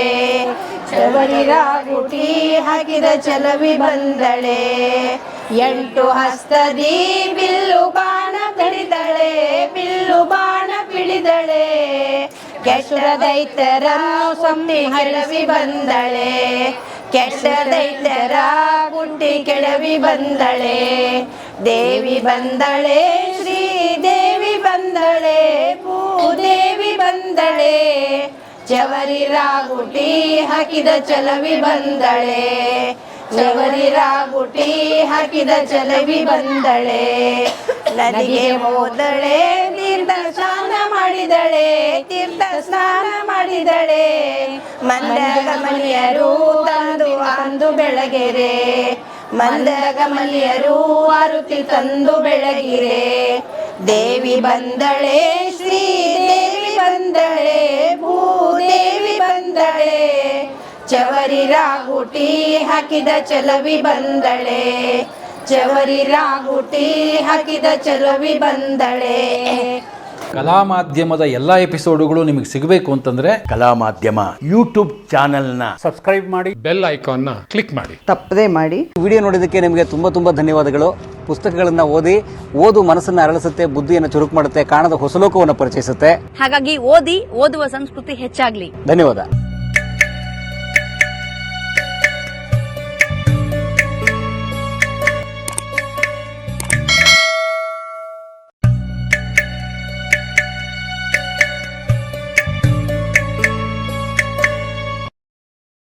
ಚವರಿ ರಾಗುಟಿ ಹಾಕಿದ ಚಲವಿ ಬಂದಳೆ, ಎಂಟು ಹಸ್ತದಿ ಬಿಲ್ಲು ಬಾಣ ಪಿಡಿದಳೆ, ಬಿಲ್ಲು ಬಾಣ ಪಿಡಿದಳೆ, ಕೆಟ್ಟ ದೈತ್ಯರನ್ನು ಸಂಹರಿಸಿ ಬಂದಳೆ, ಕೆಟ್ಟ ದೈತ್ಯರ ಗುಂಡಿ ಕೆಡವಿ ಬಂದಳೆ, ದೇವಿ ಬಂದಳೆ ಶ್ರೀದೇವಿ ಬಂದಳೆ, ಭೂದೇವಿ ಬಂದಳೆ, ಚವರಿ ರಾಗುಟಿ ಹಾಕಿದ ಚಲವಿ ಬಂದಳೆ, ಚವರಿ ರಾಗುಟಿ ಹಾಕಿದ ಚಲವಿ ಬಂದಳೆ, ನದಿಗೆ ಹೋದಳೆ ತೀರ್ಥ ಸ್ನಾನ ಮಾಡಿದಳೆ, ತೀರ್ಥ ಸ್ನಾನ ಮಾಡಿದಳೆ, ಮಂದಗಮನಿಯರು ತಂದು ಅಂದು ಬೆಳಗೆರೆ, ಮಂದಗಮನಿಯರು ಆರುತಿ ತಂದು ಬೆಳಗಿರೆ, ದೇವಿ ಬಂದಳೆ ಶ್ರೀದೇವಿ ಬಂದಳೆ, ಭೂದೇವಿ ಬಂದಳೆ, ಚವರಿ ರಾಗುಟಿ ಹಾಕಿದ ಚಲವಿ ಬಂದಳೆ, ಚವರಿ ರಾಗುಟಿ ಹಾಕಿದ ಚಲವಿ ಬಂದಳೆ. ಕಲಾ ಮಾಧ್ಯಮದ ಎಲ್ಲ ಎಪಿಸೋಡುಗಳು ನಿಮಗೆ ಸಿಗಬೇಕು ಅಂತಂದ್ರೆ ಕಲಾ ಮಾಧ್ಯಮ ಯೂಟ್ಯೂಬ್ ಚಾನೆಲ್ನ ಸಬ್ಸ್ಕ್ರೈಬ್ ಮಾಡಿ, ಬೆಲ್ ಐಕಾನ್ನ ಕ್ಲಿಕ್ ಮಾಡಿ, ತಪ್ಪದೇ ಮಾಡಿ. ವಿಡಿಯೋ ನೋಡಿದ್ದಕ್ಕೆ ನಿಮಗೆ ತುಂಬ ಧನ್ಯವಾದಗಳು. ಪುಸ್ತಕಗಳನ್ನು ಓದು ಮನಸ್ಸನ್ನು ಅರಳಿಸುತ್ತೆ, ಬುದ್ಧಿಯನ್ನು ಚುರುಕು ಮಾಡುತ್ತೆ, ಕಾಣದ ಹೊಸಲೋಕವನ್ನು ಪರಿಚಯಿಸುತ್ತೆ. ಹಾಗಾಗಿ ಓದುವ ಸಂಸ್ಕೃತಿ ಹೆಚ್ಚಾಗ್ಲಿ. ಧನ್ಯವಾದ.